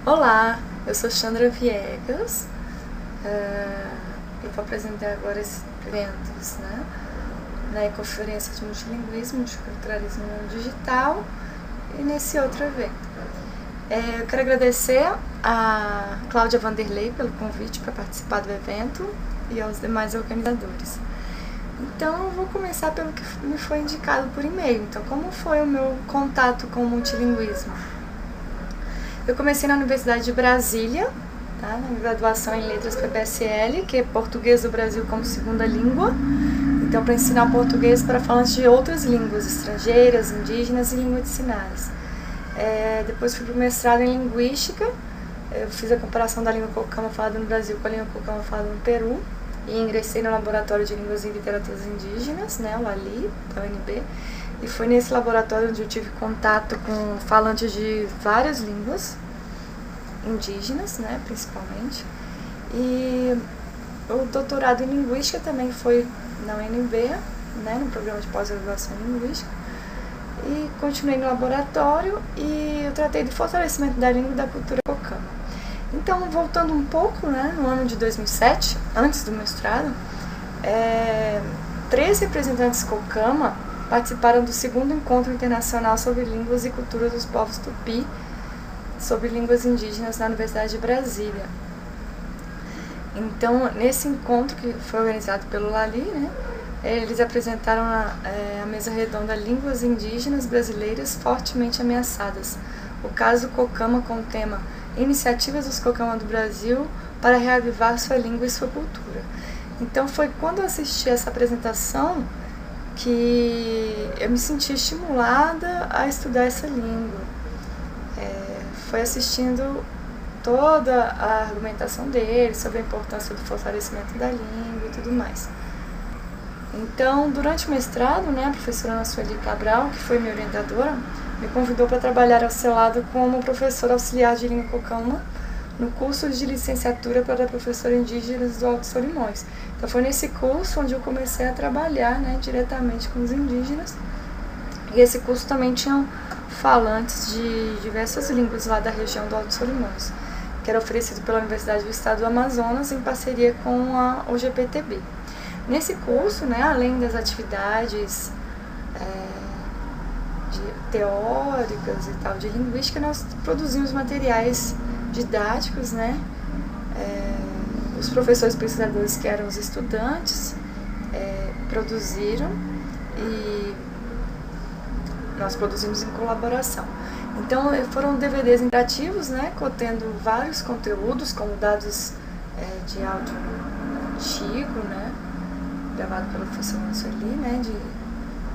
Olá, eu sou Chandra Viegas e vou apresentar agora esses eventos, né? Na Conferência de Multilinguismo, Multiculturalismo Digital e nesse outro evento. Eu quero agradecer a Cláudia Vanderlei pelo convite para participar do evento e aos demais organizadores. Então, eu vou começar pelo que me foi indicado por e-mail. Então, como foi o meu contato com o multilinguismo? Eu comecei na Universidade de Brasília, tá? Na graduação em Letras PBSL, que é Português do Brasil como Segunda Língua. Então, para ensinar português para falantes de outras línguas estrangeiras, indígenas e línguas de sinais. Depois fui para o mestrado em Linguística. Eu fiz a comparação da língua cocama falada no Brasil com a língua cocama falada no Peru. E ingressei no Laboratório de Línguas e Literaturas Indígenas, né, o LALI, da UNB. E foi nesse laboratório onde eu tive contato com falantes de várias línguas indígenas, né, principalmente. E o doutorado em Linguística também foi na UNB, né, no programa de pós-graduação em Linguística. E continuei no laboratório e eu tratei do fortalecimento da língua e da cultura cocama. Então, voltando um pouco, né, no ano de 2007, antes do mestrado, 13 representantes cocama participaram do segundo encontro internacional sobre línguas e culturas dos povos tupi, sobre línguas indígenas na Universidade de Brasília. Então, nesse encontro que foi organizado pelo LALI, né, eles apresentaram a mesa redonda Línguas Indígenas Brasileiras Fortemente Ameaçadas, o caso cocama com o tema Iniciativas dos Cocama do Brasil para reavivar sua língua e sua cultura. Então foi quando eu assisti essa apresentação que eu me senti estimulada a estudar essa língua. Foi assistindo toda a argumentação deles sobre a importância do fortalecimento da língua e tudo mais. Então, durante o mestrado, né, a professora Ana Sueli Cabral, que foi minha orientadora, me convidou para trabalhar ao seu lado como professora auxiliar de língua cocama no curso de licenciatura para professora indígenas do Alto Solimões. Então foi nesse curso onde eu comecei a trabalhar, né, diretamente com os indígenas. E esse curso também tinha falantes de diversas línguas lá da região do Alto Solimões, que era oferecido pela Universidade do Estado do Amazonas em parceria com a UGPTB. Nesse curso, né, além das atividades teóricas e tal, de linguística, nós produzimos materiais didáticos, né? Os professores pesquisadores, que eram os estudantes, produziram e nós produzimos em colaboração. Então, foram DVDs interativos, né, contendo vários conteúdos, como dados de áudio antigo, né, gravado pelo professor Sueli, né,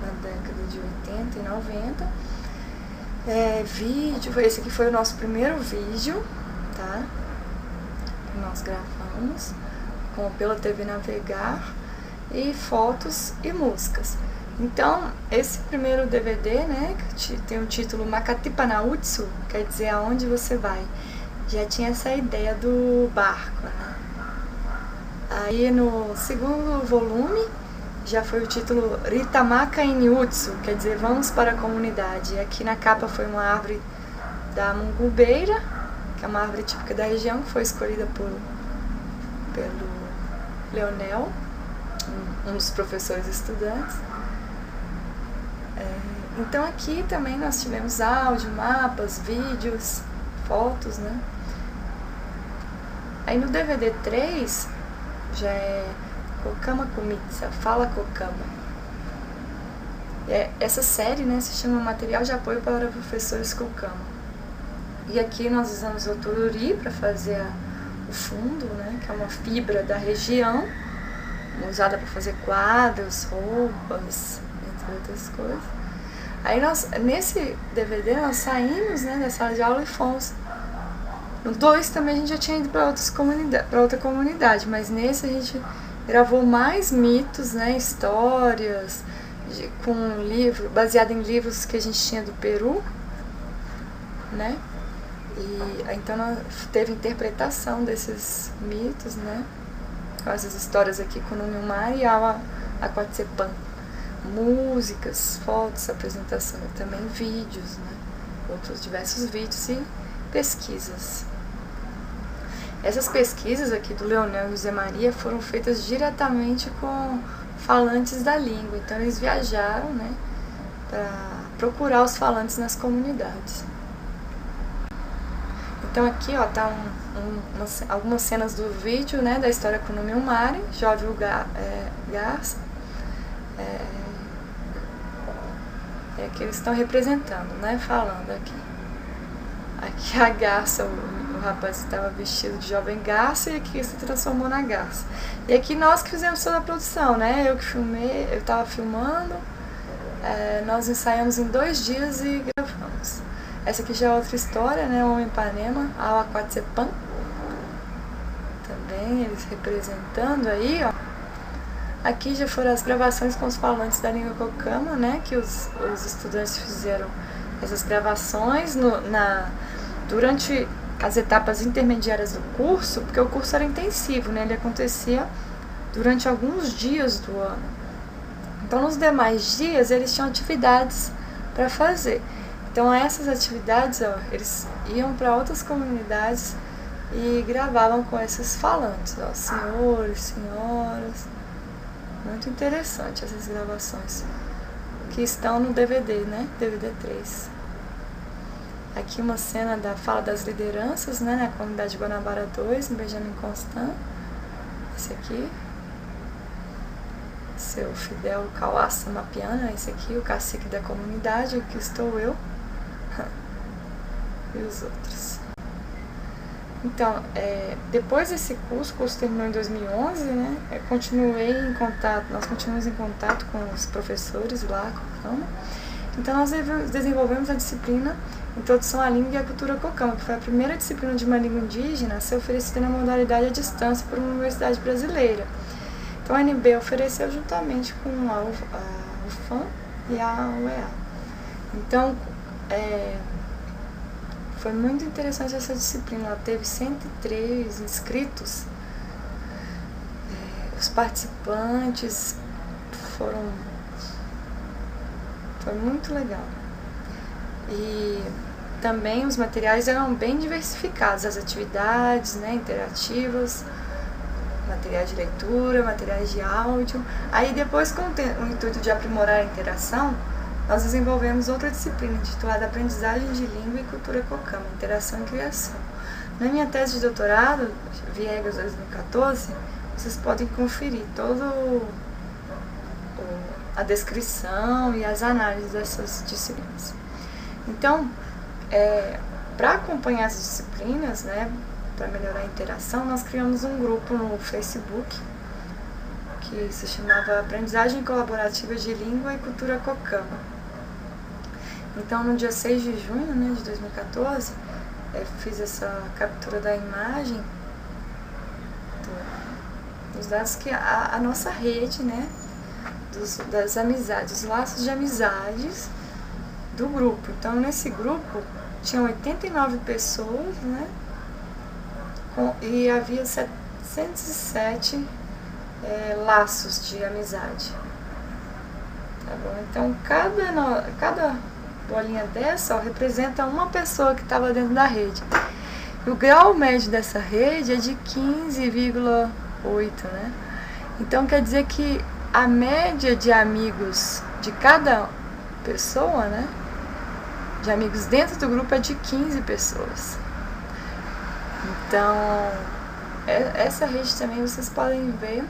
na década de 80 e 90. Vídeo, esse aqui foi o nosso primeiro vídeo, tá? Que nós gravamos pela TV Navegar, e fotos e músicas. Então, esse primeiro DVD, né, que tem o título Makatipanautsu, quer dizer aonde você vai, já tinha essa ideia do barco, né? Aí no segundo volume já foi o título Ritamaka Iniutsu, quer dizer vamos para a comunidade. E aqui na capa foi uma árvore da mungubeira, que é uma árvore típica da região, que foi escolhida pelo Leonel, um dos professores estudantes. Então aqui também nós tivemos áudio, mapas, vídeos, fotos, né? Aí no DVD 3 já é Cocama Kumitsa, Fala Cocama. Essa série, né, se chama Material de Apoio para Professores Cocama. E aqui nós usamos o tururi para fazer o fundo, né, que é uma fibra da região, usada para fazer quadros, roupas, entre outras coisas. Aí nesse DVD nós saímos, né, da sala de aula e fomos. No 2 também a gente já tinha ido para outra comunidade, mas nesse a gente gravou mais mitos, né, histórias, com baseado em livros que a gente tinha do Peru, né? E então teve interpretação desses mitos, né? Com essas histórias aqui com o Numilmar e a Aquatsepan. Músicas, fotos, apresentação e também vídeos, né? Outros diversos vídeos e pesquisas. Essas pesquisas aqui do Leonel e José Maria foram feitas diretamente com falantes da língua. Então eles viajaram, né, para procurar os falantes nas comunidades. Então aqui, ó, tá algumas cenas do vídeo, né, da história com o Milmari, Jovem Garça, que eles estão representando, né, falando aqui. Aqui a garça, o rapaz estava vestido de jovem garça e aqui se transformou na garça. E aqui nós que fizemos toda a produção, né, eu que filmei, eu estava filmando, nós ensaiamos em 2 dias e gravamos. Essa aqui já é outra história, né, o Homem-Ipanema, a Aquatsepan, também eles representando aí, ó. Aqui já foram as gravações com os falantes da língua cocama, né, que os estudantes fizeram essas gravações durante as etapas intermediárias do curso, porque o curso era intensivo, né, ele acontecia durante alguns dias do ano. Então, nos demais dias, eles tinham atividades para fazer. Então, essas atividades, ó, eles iam para outras comunidades e gravavam com esses falantes, ó, senhores, senhoras. Muito interessante essas gravações que estão no DVD, né? DVD 3. Aqui uma cena da fala das lideranças, né? Na comunidade Guanabara 2, em Benjamin Constant. Esse aqui. Seu Fidel Kawasa Mapiana, esse aqui, o cacique da comunidade, aqui estou eu. E os outros. Então, depois desse curso, o curso terminou em 2011, né? Nós continuamos em contato com os professores lá, cocama. Então, nós desenvolvemos a disciplina Introdução à Língua e à Cultura Cocama, que foi a primeira disciplina de uma língua indígena a ser oferecida na modalidade à distância por uma universidade brasileira. Então, a UNB ofereceu juntamente com a UFAM e a UEA. Então, foi muito interessante essa disciplina, ela teve 103 inscritos, os participantes foi muito legal. E também os materiais eram bem diversificados, as atividades, né, interativas, materiais de leitura, materiais de áudio. Aí depois, com o intuito de aprimorar a interação, nós desenvolvemos outra disciplina intitulada Aprendizagem de Língua e Cultura Cocama, Interação e Criação. Na minha tese de doutorado, Viegas 2014, vocês podem conferir toda a descrição e as análises dessas disciplinas. Então, para acompanhar as disciplinas, né, para melhorar a interação, nós criamos um grupo no Facebook que se chamava Aprendizagem Colaborativa de Língua e Cultura Cocama. Então, no dia 6 de junho, né, de 2014, fiz essa captura da imagem dos dados que a nossa rede, né, das amizades, dos laços de amizades do grupo. Então, nesse grupo, tinham 89 pessoas, né, e havia 707 laços de amizade. Tá bom? Então, cada bolinha dessa, ó, representa uma pessoa que estava dentro da rede. E o grau médio dessa rede é de 15,8, né? Então, quer dizer que a média de amigos de cada pessoa, né, de amigos dentro do grupo, é de 15 pessoas. Então, essa rede também vocês podem ver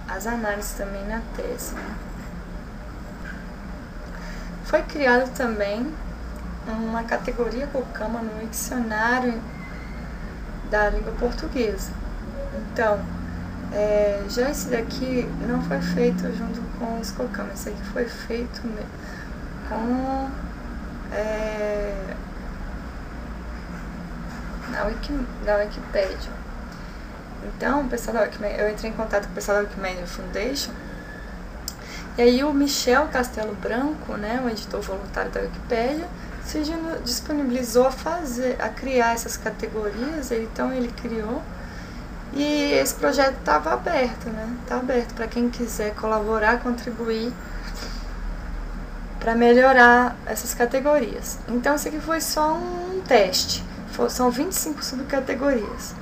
as análises também na tese, né? Foi criado também uma categoria cocama no dicionário da língua portuguesa. Então, já esse daqui não foi feito junto com os cocamas, esse aqui foi feito com na Wikipédia. Então, o pessoal da Wikimedia, eu entrei em contato com o pessoal da Wikimedia Foundation, e aí o Michel Castelo Branco, né, o editor voluntário da Wikipédia, se disponibilizou a criar essas categorias. Então ele criou, e esse projeto estava aberto, né? Está aberto para quem quiser colaborar, contribuir para melhorar essas categorias. Então esse aqui foi só um teste. são 25 subcategorias.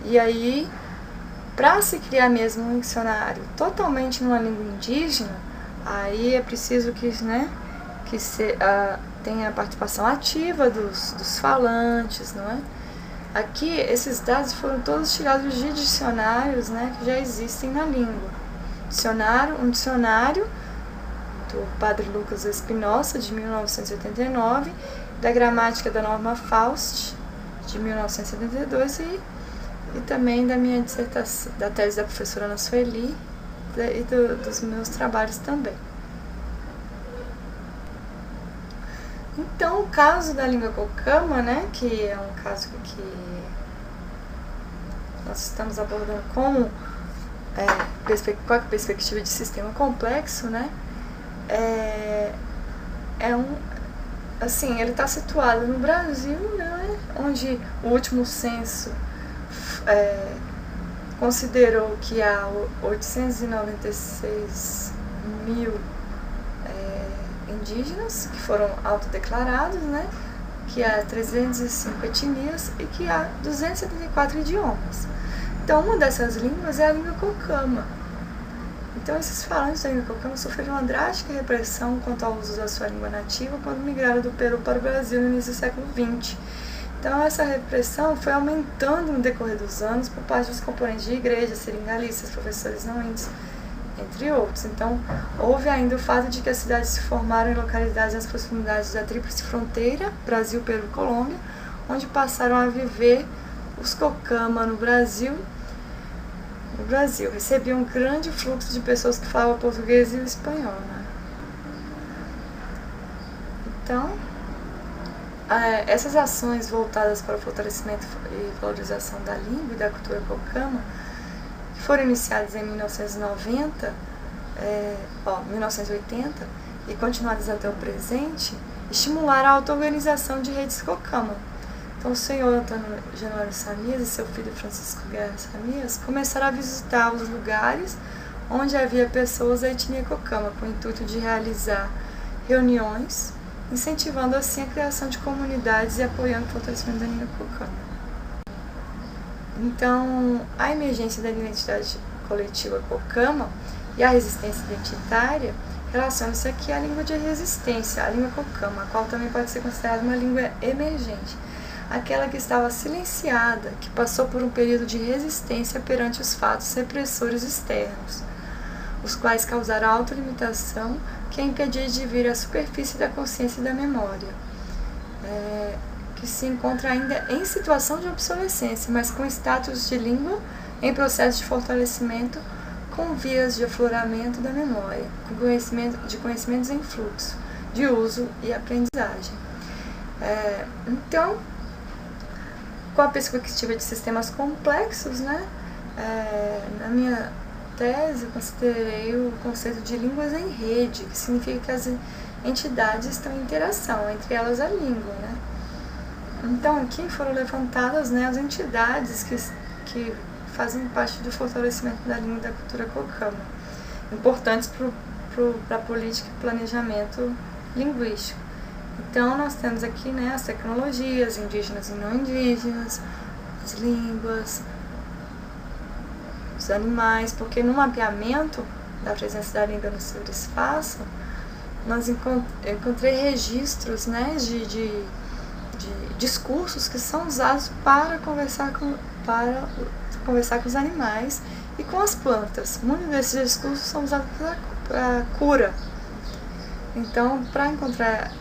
E aí, para se criar mesmo um dicionário totalmente numa língua indígena, aí é preciso que, né, que tenha a participação ativa dos falantes, não é? Aqui, esses dados foram todos tirados de dicionários, né, que já existem na língua. Um dicionário do padre Lucas Espinosa, de 1989, da gramática da Norma Faust, de 1972, e também da minha dissertação, da tese da professora Ana Sueli, e dos meus trabalhos também. Então, o caso da língua cocama, né, que é um caso que nós estamos abordando com a perspectiva de sistema complexo, né, assim, ele está situado no Brasil, né, onde o último censo considerou que há 896 mil indígenas que foram autodeclarados, né, que há 305 etnias e que há 274 idiomas. Então, uma dessas línguas é a língua cocama. Então, esses falantes da língua cocama sofreram uma drástica repressão quanto ao uso da sua língua nativa quando migraram do Peru para o Brasil no início do século XX. Então, essa repressão foi aumentando no decorrer dos anos por parte dos componentes de igrejas, seringalistas, professores não índios, entre outros. Então, houve ainda o fato de que as cidades se formaram em localidades nas proximidades da tríplice fronteira, Brasil, Peru e Colômbia, onde passaram a viver os cocama no Brasil. Recebia um grande fluxo de pessoas que falavam português e o espanhol, né? Então, essas ações voltadas para o fortalecimento e valorização da língua e da cultura cocama, que foram iniciadas em 1980 e continuadas até o presente, estimularam a auto-organização de redes cocama. Então, o senhor Antônio Januário Samias e seu filho Francisco Guerra Samias começaram a visitar os lugares onde havia pessoas da etnia cocama, com o intuito de realizar reuniões, incentivando assim a criação de comunidades e apoiando o fortalecimento da língua cocama. Então, a emergência da identidade coletiva cocama e a resistência identitária relacionam-se aqui à língua de resistência, a língua cocama, a qual também pode ser considerada uma língua emergente, aquela que estava silenciada, que passou por um período de resistência perante os fatos repressores externos, os quais causaram autolimitação que a impedia de vir à superfície da consciência e da memória, que se encontra ainda em situação de obsolescência, mas com status de língua em processo de fortalecimento, com vias de afloramento da memória, com conhecimentos em fluxo, de uso e aprendizagem. Então, com a perspectiva de sistemas complexos, né, na minha tese eu considerei o conceito de línguas em rede, que significa que as entidades estão em interação, entre elas a língua, né. Então aqui foram levantadas, né, as entidades que fazem parte do fortalecimento da língua e da cultura cocama, importantes para a política e planejamento linguístico. Então, nós temos aqui, né, as tecnologias indígenas e não indígenas, as línguas, os animais, porque no mapeamento da presença da língua no ciberespaço, eu encontrei registros, né, de discursos que são usados para conversar com os animais e com as plantas. Muitos desses discursos são usados para cura. Então, para encontrar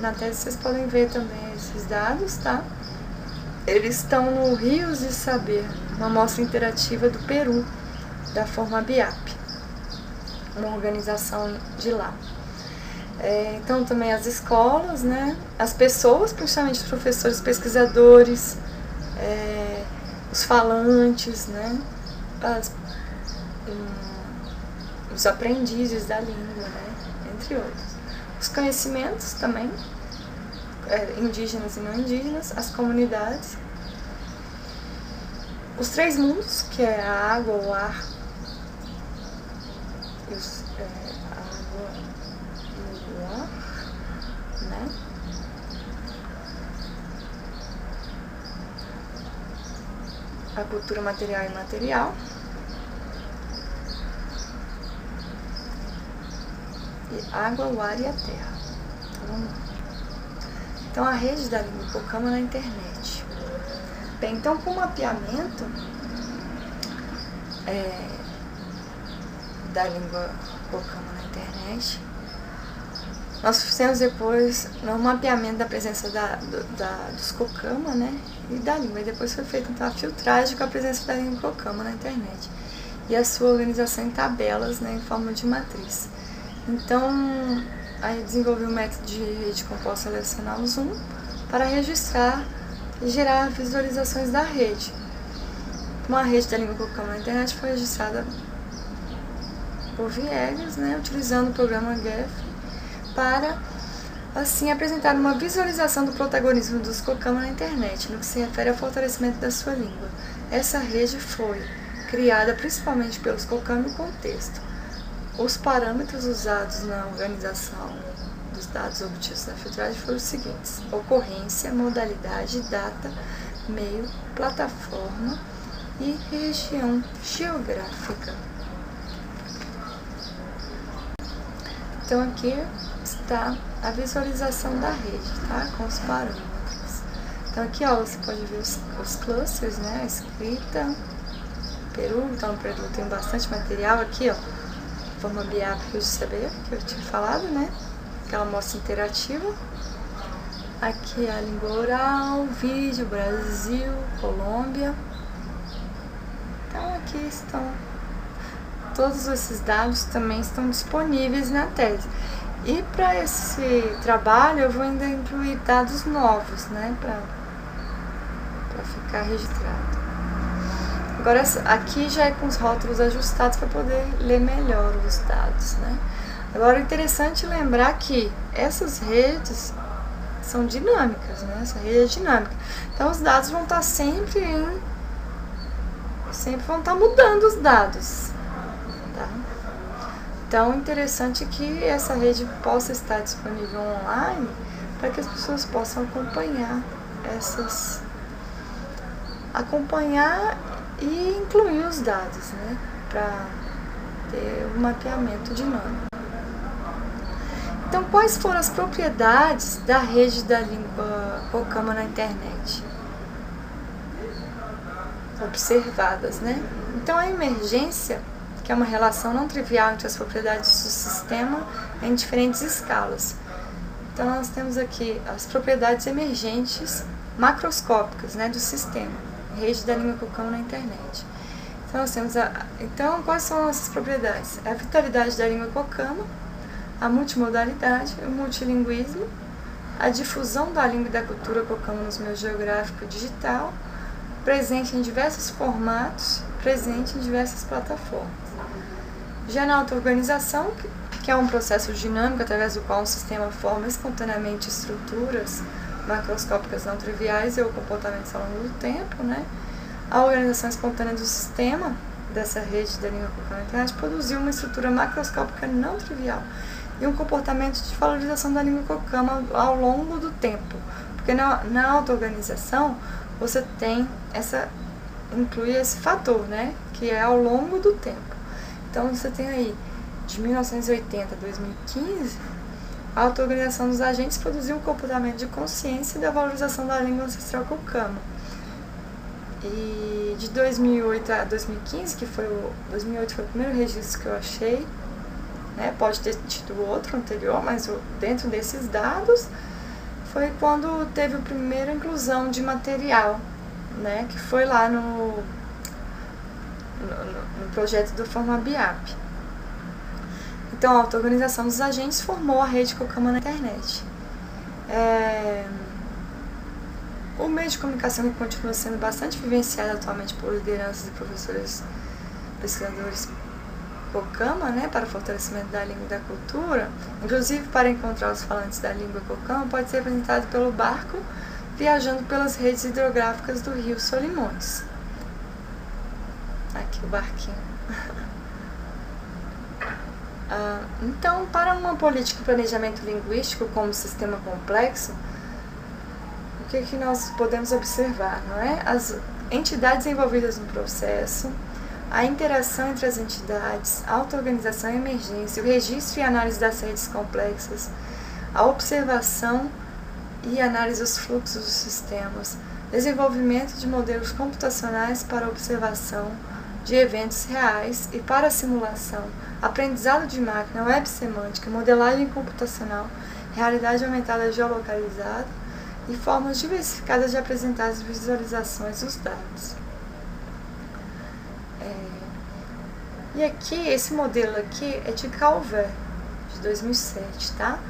na tese, vocês podem ver também esses dados, tá? Eles estão no Rios de Saber, uma amostra interativa do Peru, da Forma BIAP, uma organização de lá. Então, também as escolas, né? As pessoas, principalmente os professores, pesquisadores, os falantes, né? Os aprendizes da língua, né? Entre outros. Os conhecimentos também, indígenas e não indígenas, as comunidades, os três mundos, que é a água, o ar, a água e o ar, né? a cultura material e imaterial. E água, o ar e a terra. Então, vamos lá. Então, a rede da língua Cocama na internet. Bem, então, com o mapeamento da língua Cocama na internet, nós fizemos depois no mapeamento da presença dos Cocama, né, e da língua. E depois foi feita então a filtragem com a presença da língua Cocama na internet e a sua organização em tabelas, né, em forma de matriz. Então, aí desenvolvi um método de rede composta relacional Zoom para registrar e gerar visualizações da rede. Uma rede da língua Cocama na internet foi registrada por Viegas, né, utilizando o programa GEF para, assim, apresentar uma visualização do protagonismo dos Cocama na internet, no que se refere ao fortalecimento da sua língua. Essa rede foi criada principalmente pelos Cocama em contexto. Os parâmetros usados na organização dos dados obtidos na filtragem foram os seguintes: ocorrência, modalidade, data, meio, plataforma e região geográfica. Então aqui está a visualização da rede, tá? Com os parâmetros. Então aqui, ó, você pode ver os clusters, né? A escrita, Peru, então no Peru tem bastante material aqui, ó. Forma BIAP que eu saber, que eu tinha falado, né? Aquela mostra interativa. Aqui a língua oral, vídeo, Brasil, Colômbia. Então aqui estão todos esses dados, também estão disponíveis na tese. E para esse trabalho eu vou ainda incluir dados novos, né? Para ficar registrado. Agora, aqui já é com os rótulos ajustados para poder ler melhor os dados, né? Agora, é interessante lembrar que essas redes são dinâmicas, né? Essa rede é dinâmica. Então, os dados vão estar sempre vão estar mudando os dados, tá? Então, é interessante que essa rede possa estar disponível online para que as pessoas possam acompanhar e incluir os dados, né, para ter um mapeamento dinâmico. Então, quais foram as propriedades da rede da língua Cocama na internet? Observadas, né? Então, a emergência, que é uma relação não trivial entre as propriedades do sistema em diferentes escalas. Então, nós temos aqui as propriedades emergentes macroscópicas, né, do sistema. Rede da língua Cocama na internet. Então, nós temos então, quais são essas propriedades? A vitalidade da língua Cocama, a multimodalidade, o multilinguismo, a difusão da língua e da cultura Cocama nos meios geográfico e digital, presente em diversos formatos, presente em diversas plataformas. Já na auto-organização, que é um processo dinâmico através do qual um sistema forma espontaneamente estruturas macroscópicas não triviais e ou comportamentos ao longo do tempo, né? A organização espontânea do sistema dessa rede da língua Cocama na internet produziu uma estrutura macroscópica não trivial e um comportamento de valorização da língua Cocama ao longo do tempo, porque na auto-organização você tem inclui esse fator, né? Que é ao longo do tempo. Então você tem aí de 1980 a 2015 a auto-organização dos agentes produziu um comportamento de consciência e da valorização da língua ancestral Cocama. E de 2008 a 2015, 2008 foi o primeiro registro que eu achei, né? Pode ter tido outro anterior, mas dentro desses dados foi quando teve a primeira inclusão de material, né? Que foi lá no projeto do Forma BIAP. Então, a auto-organização dos agentes formou a rede Cocama na internet. O meio de comunicação que continua sendo bastante vivenciado atualmente por lideranças e professores pesquisadores Cocama, né, para o fortalecimento da língua e da cultura, inclusive para encontrar os falantes da língua Cocama, pode ser representado pelo barco viajando pelas redes hidrográficas do rio Solimões. Aqui o barquinho. Então, para uma política de planejamento linguístico como sistema complexo, o que nós podemos observar, não é? entidades envolvidas no processo, a interação entre as entidades, a auto-organização e emergência, o registro e análise das redes complexas, a observação e análise dos fluxos dos sistemas, desenvolvimento de modelos computacionais para observação de eventos reais e para simulação, aprendizado de máquina, web semântica, modelagem computacional, realidade aumentada geolocalizada e formas diversificadas de apresentar as visualizações dos dados. E aqui, esse modelo aqui é de Calvert, de 2007, tá?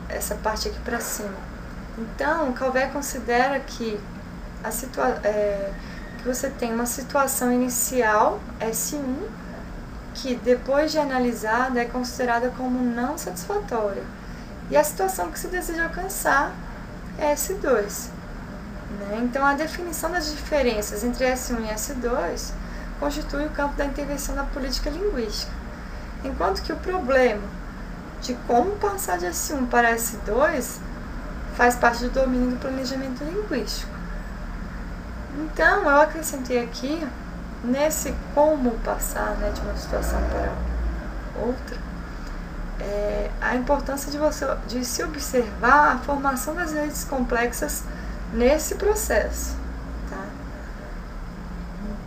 Essa parte aqui para cima. Então, Calvert considera que que você tem uma situação inicial, S1, que depois de analisada é considerada como não satisfatória. E a situação que se deseja alcançar é S2. Né? Então, a definição das diferenças entre S1 e S2 constitui o campo da intervenção da política linguística. Enquanto que o problema de como passar de S1 para S2 faz parte do domínio do planejamento linguístico. Então, eu acrescentei aqui, nesse como passar, né, de uma situação para outra, a importância de se observar a formação das redes complexas nesse processo. Tá?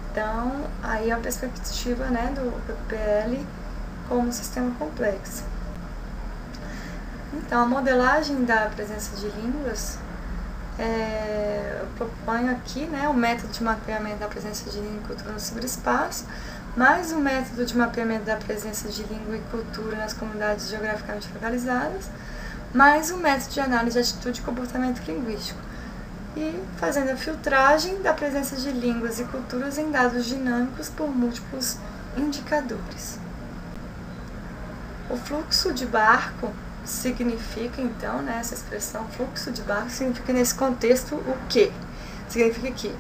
Então, aí a perspectiva, né, do PPL como sistema complexo. Então, a modelagem da presença de línguas, eu proponho aqui, né, o método de mapeamento da presença de língua e cultura no ciberespaço, mais o método de mapeamento da presença de língua e cultura nas comunidades geograficamente localizadas, mais o método de análise de atitude e comportamento linguístico, e fazendo a filtragem da presença de línguas e culturas em dados dinâmicos por múltiplos indicadores. O fluxo de barco significa, então, né, essa expressão fluxo de barco significa nesse contexto o quê? Significa que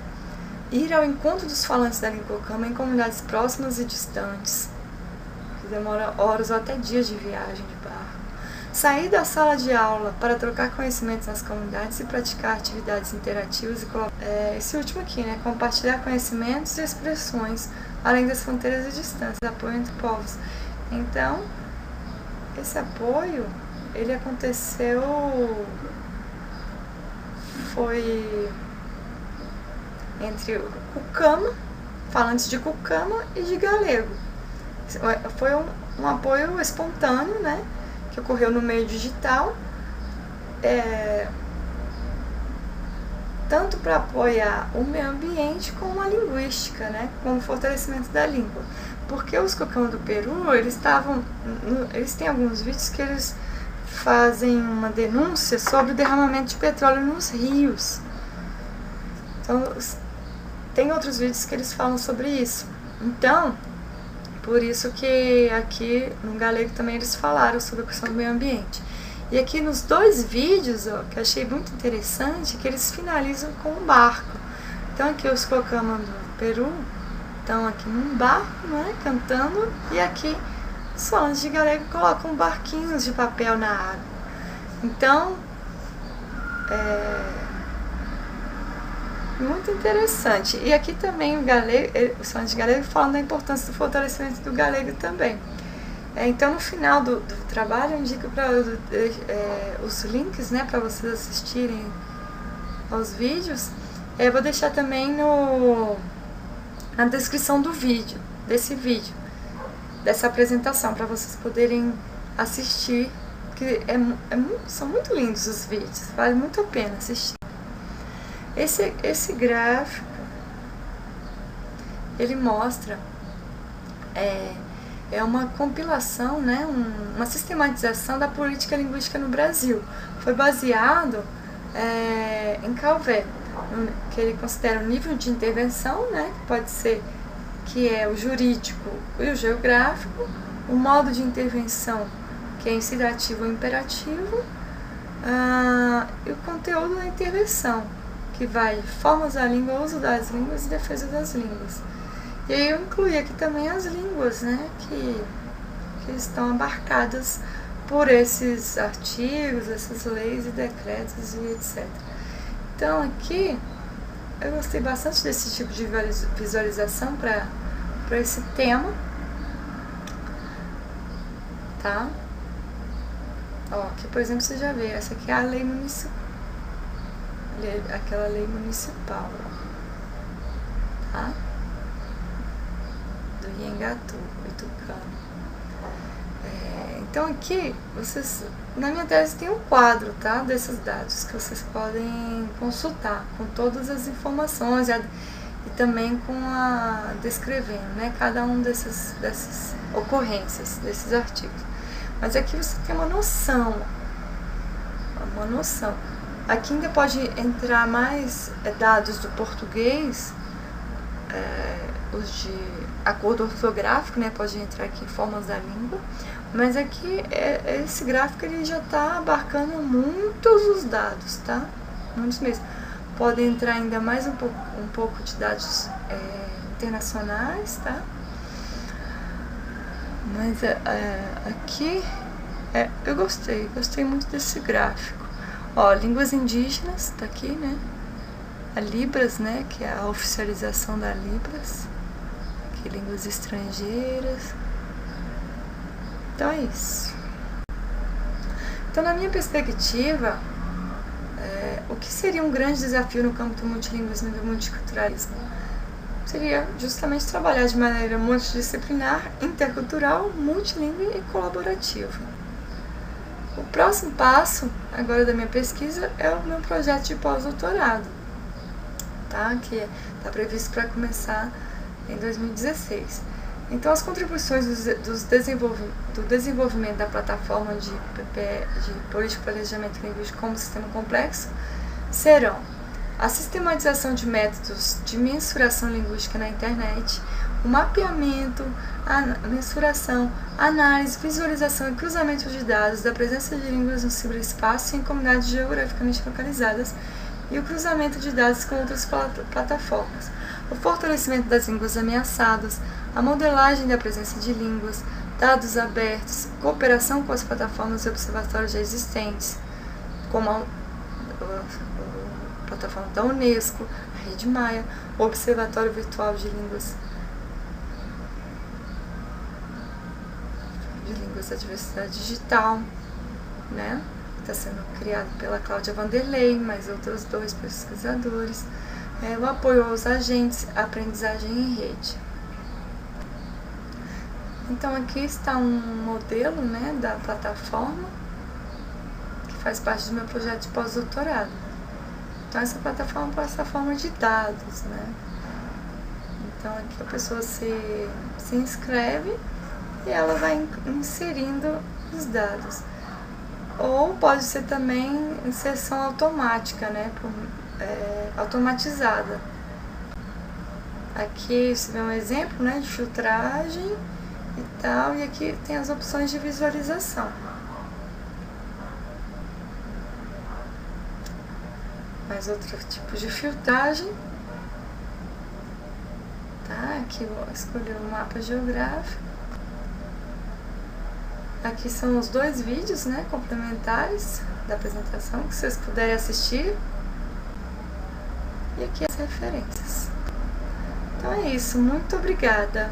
ir ao encontro dos falantes da língua cama em comunidades próximas e distantes, que demora horas ou até dias de viagem de barco, sair da sala de aula para trocar conhecimentos nas comunidades e praticar atividades interativas e esse último aqui, né, compartilhar conhecimentos e expressões além das fronteiras e distâncias, apoio entre povos. Então, esse apoio ele aconteceu, foi entre o Cucama, falantes de Cucama e de galego. Foi um apoio espontâneo, né, que ocorreu no meio digital, tanto para apoiar o meio ambiente como a linguística, né, como o fortalecimento da língua. Porque os Cucama do Peru, eles têm alguns vídeos que eles fazem uma denúncia sobre o derramamento de petróleo nos rios. Então, tem outros vídeos que eles falam sobre isso. Então, por isso que aqui no galego também eles falaram sobre a questão do meio ambiente. E aqui nos dois vídeos, que eu achei muito interessante, que eles finalizam com um barco. Então aqui os Cucama do Peru estão aqui num barco, né, cantando, e aqui os falantes de galego colocam barquinhos de papel na água. Então, muito interessante. E aqui também os falantes de galego falam da importância do fortalecimento do galego também. Então, no final do trabalho, eu indico os links, né, para vocês assistirem aos vídeos. Eu vou deixar também na descrição do vídeo, dessa apresentação, para vocês poderem assistir, que são muito lindos os vídeos, vale muito a pena assistir. Esse gráfico, ele mostra uma compilação, né, uma sistematização da política linguística no Brasil. Foi baseado em Calvert, que ele considera o nível de intervenção, né, que pode ser que é o jurídico e o geográfico, o modo de intervenção, que é incitativo ou imperativo, e o conteúdo da intervenção, que vai formas da língua, uso das línguas e defesa das línguas. E aí eu incluí aqui também as línguas, né, que estão abarcadas por esses artigos, essas leis e decretos e etc. Então aqui eu gostei bastante desse tipo de visualização para esse tema, tá? Ó, aqui, por exemplo, você já vê, essa aqui é a lei municipal, aquela lei municipal, tá? Do Iengatu, Itucano. Então aqui, na minha tese tem um quadro, tá? Desses dados que vocês podem consultar com todas as informações e também descrevendo, né? Cada um dessas ocorrências, desses artigos. Mas aqui você tem uma noção. Aqui ainda pode entrar mais dados do português, os de acordo ortográfico, né? Pode entrar aqui formas da língua. Mas aqui, esse gráfico ele já está abarcando muitos os dados, tá? Muitos mesmo. Pode entrar ainda mais um pouco de dados internacionais, tá? Mas aqui, eu gostei muito desse gráfico. Ó, línguas indígenas, tá aqui, né? A Libras, né? Que é a oficialização da Libras. Aqui, línguas estrangeiras. Então é isso. Então, na minha perspectiva, o que seria um grande desafio no campo do multilinguismo e do multiculturalismo? Seria justamente trabalhar de maneira multidisciplinar, intercultural, multilingüe e colaborativa. O próximo passo, agora da minha pesquisa, é o meu projeto de pós-doutorado, tá? Que está previsto para começar em 2016. Então, as contribuições do desenvolvimento da plataforma de Política de Planejamento Linguístico como sistema complexo serão a sistematização de métodos de mensuração linguística na internet, o mapeamento, a mensuração, análise, visualização e cruzamento de dados da presença de línguas no ciberespaço em comunidades geograficamente localizadas e o cruzamento de dados com outras plataformas, o fortalecimento das línguas ameaçadas, a modelagem da presença de línguas, dados abertos, cooperação com as plataformas e observatórios já existentes, como a plataforma da Unesco, a Rede Maia, o Observatório Virtual de Línguas da Diversidade Digital, né? Está sendo criado pela Cláudia Vanderlei, mais outros 2 pesquisadores, o apoio aos agentes, a aprendizagem em rede. Então aqui está um modelo, né, da plataforma que faz parte do meu projeto de pós-doutorado. Então essa plataforma é uma plataforma de dados, né? Então aqui a pessoa se inscreve e ela vai inserindo os dados. Ou pode ser também inserção automática, né? Automatizada. Aqui você vê um exemplo, né, de filtragem e tal, e aqui tem as opções de visualização. Mais outro tipo de filtragem. Tá? Aqui eu vou escolher o mapa geográfico. Aqui são os 2 vídeos, né, complementares da apresentação que vocês puderem assistir. E aqui as referências. Então é isso. Muito obrigada.